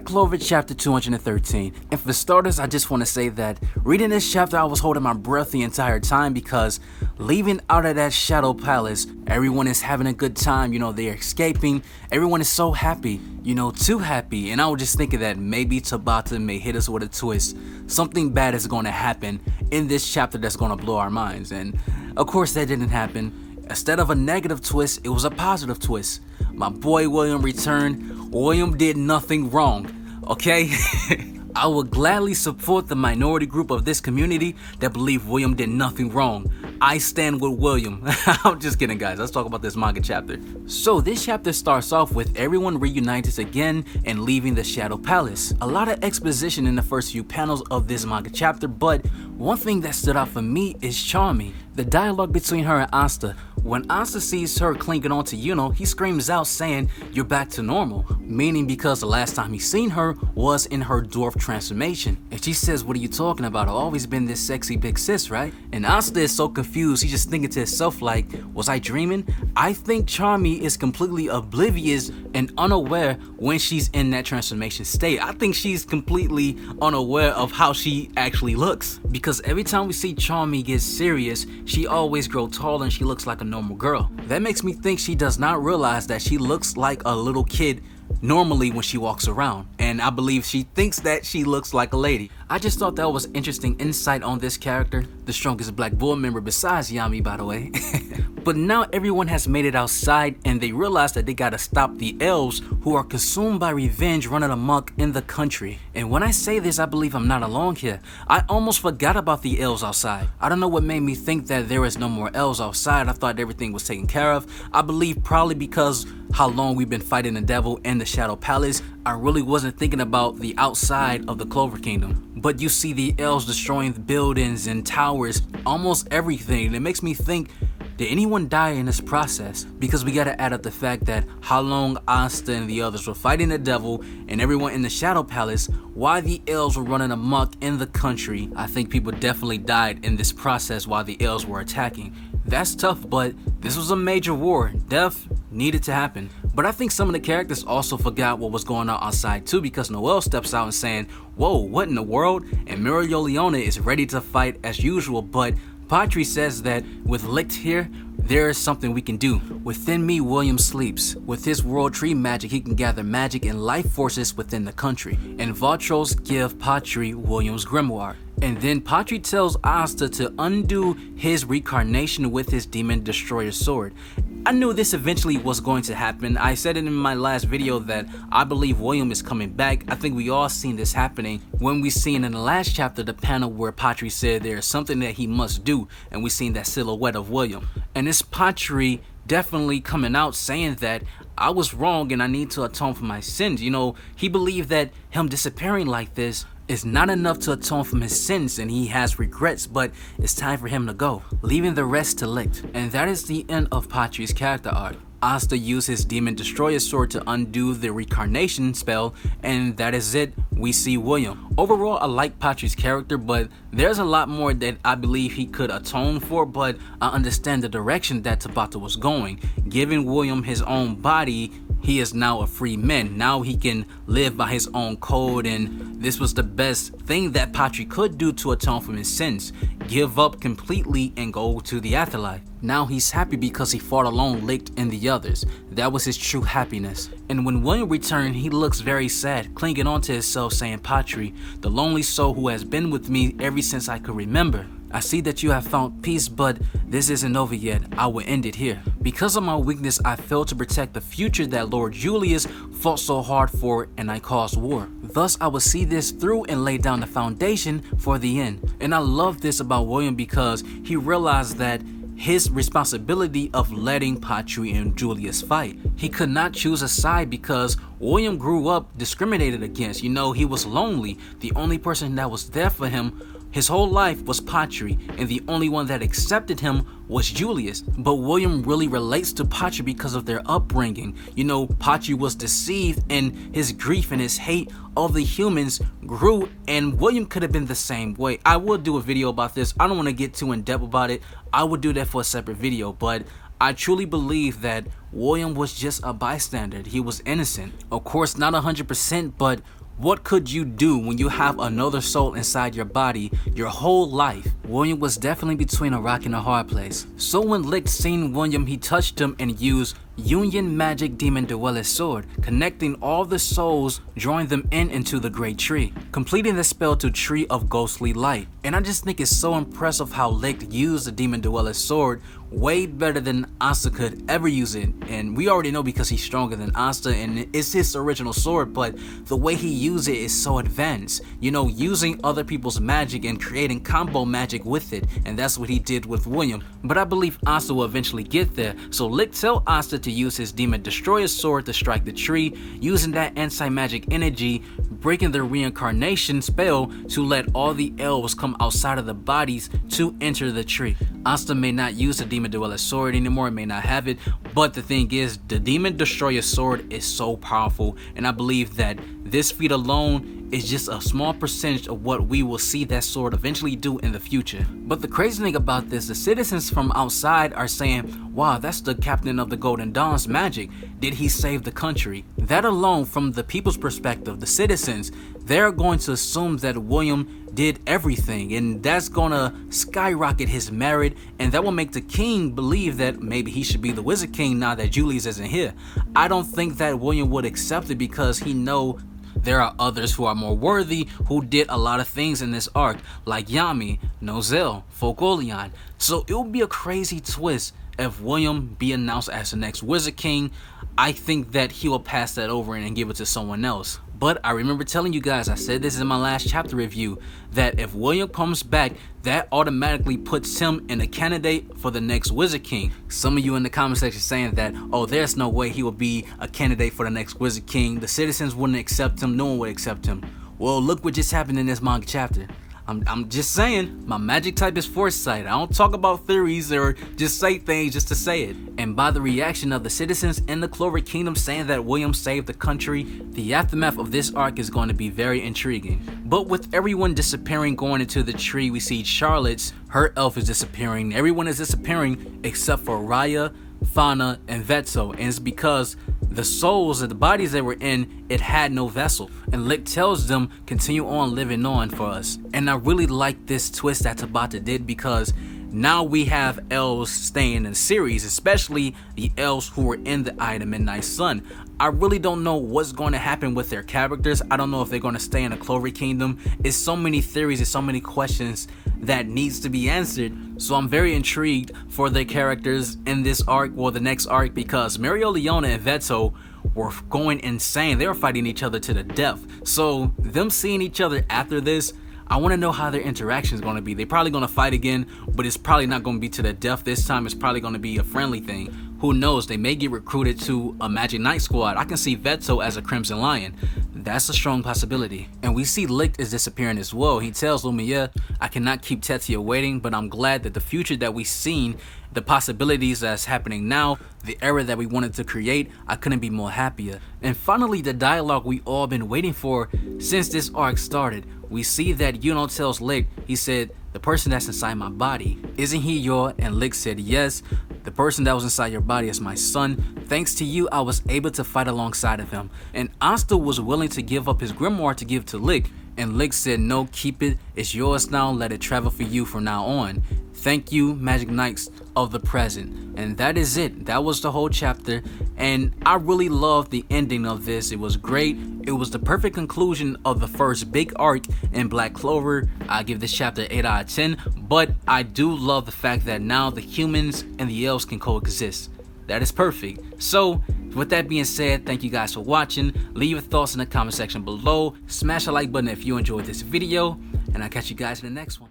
at Clover Chapter 213, and for starters, I just want to say that reading this chapter, I was holding my breath the entire time because leaving out of that Shadow Palace, everyone is having a good time, they're escaping, everyone is so happy, too happy, and I was just thinking that maybe Tabata may hit us with a twist. Something bad is going to happen in this chapter that's going to blow our minds, and of course that didn't happen. Instead of a negative twist, it was a positive twist. My boy William returned. William did nothing wrong, okay? I would gladly support the minority group of this community that believe William did nothing wrong. I stand with William. I'm just kidding, guys. Let's talk about this manga chapter. So this chapter starts off with everyone reunited again and leaving the Shadow Palace. A lot of exposition in the first few panels of this manga chapter, but one thing that stood out for me is Charmy. The dialogue between her and Asta. When Asta sees her clinging on to Yuno, he screams out saying, "You're back to normal," meaning because the last time he seen her was in her dwarf transformation. And she says, "What are you talking about? I've always been this sexy big sis, right?" And Asta is so confused, he's just thinking to himself like, was I dreaming? I think Charmy is completely oblivious and unaware when she's in that transformation state. I think she's completely unaware of how she actually looks. Because every time we see Charmy get serious, she always grows tall and she looks like a normal girl. That makes me think she does not realize that she looks like a little kid normally when she walks around, and I believe she thinks that she looks like a lady. I just thought that was interesting insight on this character, the strongest Black Bull member besides Yami, by the way. But now everyone has made it outside and they realize that they gotta stop the elves who are consumed by revenge running amok in the country. And when I say this, I believe I'm not alone here. I almost forgot about the elves outside. I don't know what made me think that there is no more elves outside. I thought everything was taken care of. I believe probably because how long we've been fighting the devil in the Shadow Palace, I really wasn't thinking about the outside of the Clover Kingdom. But you see the elves destroying the buildings and towers, almost everything. And it makes me think, did anyone die in this process? Because we gotta add up the fact that how long Asta and the others were fighting the devil and everyone in the Shadow Palace, why the elves were running amok in the country. I think people definitely died in this process while the elves were attacking. That's tough, but this was a major war. Death needed to happen. But I think some of the characters also forgot what was going on outside too, because Noelle steps out and saying, "Whoa, what in the world?" And Mirio Leone is ready to fight as usual, but Patri says that with Licht here, there is something we can do. Within me, William sleeps. With his world tree magic, he can gather magic and life forces within the country. And Vautros give Patri William's grimoire. And then Patri tells Asta to undo his reincarnation with his demon destroyer sword. I knew this eventually was going to happen. I said it in my last video that I believe William is coming back. I think we all seen this happening when we seen in the last chapter the panel where Patri said there's something that he must do, and we seen that silhouette of William. And this Patri definitely coming out saying that I was wrong and I need to atone for my sins. He believed that him disappearing like this is not enough to atone from his sins and he has regrets, but it's time for him to go, leaving the rest to Licht. And that is the end of Patri's character arc. Asta used his demon destroyer sword to undo the reincarnation spell, and that is it. We see William. Overall, I like Patri's character, but there's a lot more that I believe he could atone for, but I understand the direction that Tabata was going. Giving William his own body, he is now a free man. Now he can live by his own code, and this was the best thing that Patri could do to atone from his sins. Give up completely and go to the afterlife. Now he's happy because he fought alone Licht and the others. That was his true happiness. And when William returned, he looks very sad, clinging onto himself saying, "Patri, the lonely soul who has been with me ever since I could remember. I see that you have found peace, but this isn't over yet. I will end it here. Because of my weakness, I failed to protect the future that Lord Julius fought so hard for, and I caused war. Thus, I will see this through and lay down the foundation for the end." And I love this about William because he realized that his responsibility of letting Patri and Julius fight. He could not choose a side because William grew up discriminated against. He was lonely. The only person that was there for him his whole life was Patri, and the only one that accepted him was Julius. But William really relates to Patri because of their upbringing. Patri was deceived, and his grief and his hate of the humans grew, and William could have been the same way. I will do a video about this. I don't want to get too in depth about it. I would do that for a separate video, but I truly believe that William was just a bystander. He was innocent. Of course, not 100%, but What could you do when you have another soul inside your body your whole life? William was definitely between a rock and a hard place. So when Licht seen William, he touched him and used Union Magic Demon Duelist Sword, connecting all the souls, drawing them into the Great Tree, completing the spell to Tree of Ghostly Light. And I just think it's so impressive how Licht used the Demon Duelist Sword way better than Asta could ever use it. And we already know because he's stronger than Asta and it's his original sword, but the way he used it is so advanced. You know, using other people's magic and creating combo magic with it. And that's what he did with William. But I believe Asta will eventually get there. So Licht tell Asta to use his Demon Destroyer sword to strike the tree, using that anti-magic energy, breaking the reincarnation spell to let all the elves come outside of the bodies to enter the tree. Asta may not use the Demon Duelist sword anymore, may not have it, but the thing is, the Demon Destroyer sword is so powerful, and I believe that this feat alone is just a small percentage of what we will see that sword eventually do in the future. But the crazy thing about this, the citizens from outside are saying, wow, that's the captain of the Golden Dawn's magic. Did he save the country? That alone, from the people's perspective, the citizens, they're going to assume that William did everything, and that's gonna skyrocket his merit, and that will make the king believe that maybe he should be the Wizard King now that Julius isn't here. I don't think that William would accept it because he know there are others who are more worthy, who did a lot of things in this arc, like Yami, Nozel, Focolion. So it would be a crazy twist if William be announced as the next Wizard King. I think that he will pass that over and give it to someone else. But I remember telling you guys, I said this in my last chapter review, that if William comes back, that automatically puts him in a candidate for the next Wizard King. Some of you in the comment section saying that, oh, there's no way he will be a candidate for the next Wizard King. The citizens wouldn't accept him. No one would accept him. Well, look what just happened in this manga chapter. I'm just saying, my magic type is foresight. I don't talk about theories or just say things just to say it. And by the reaction of the citizens in the Clover Kingdom saying that William saved the country, the aftermath of this arc is going to be very intriguing. But with everyone disappearing going into the tree, we see Charlotte's, her elf is disappearing. Everyone is disappearing except for Raya, Fauna, and Vetso, and it's because the souls of the bodies they were in, it had no vessel. And Licht tells them, continue on living on for us. And I really like this twist that Tabata did, because now we have elves staying in the series, especially the elves who were in the Eye of the Midnight Sun. I really don't know what's going to happen with their characters. I don't know if they're going to stay in the Clover Kingdom. It's so many theories, it's so many questions that needs to be answered. So I'm very intrigued for their characters in this arc or the next arc, because Mereoleona and Vetso were going insane. They were fighting each other to the death. So them seeing each other after this, I want to know how their interaction is going to be. They're probably going to fight again, but it's probably not going to be to the death this time. It's probably going to be a friendly thing. Who knows? They may get recruited to a Magic Knight squad. I can see Vetso as a Crimson Lion. That's a strong possibility. And we see Licht is disappearing as well. He tells Lumiere, I cannot keep Tetsuya waiting, but I'm glad that the future that we've seen, the possibilities that's happening now, the era that we wanted to create, I couldn't be more happier. And finally, the dialogue we all been waiting for since this arc started. We see that Yuno tells Licht, he said, the person that's inside my body, isn't he your? And Licht said, yes, the person that was inside your body is my son. Thanks to you, I was able to fight alongside of him. And Asta was willing to give up his grimoire to give to Licht. And Licht said, no, keep it. It's yours now. Let it travel for you from now on. Thank you, Magic Knights of the present. And that is it. That was the whole chapter. And I really loved the ending of this. It was great. It was the perfect conclusion of the first big arc in Black Clover. I give this chapter 8 out of 10. But I do love the fact that now the humans and the elves can coexist. That is perfect. So, with that being said, thank you guys for watching. Leave your thoughts in the comment section below. Smash a like button if you enjoyed this video. And I'll catch you guys in the next one.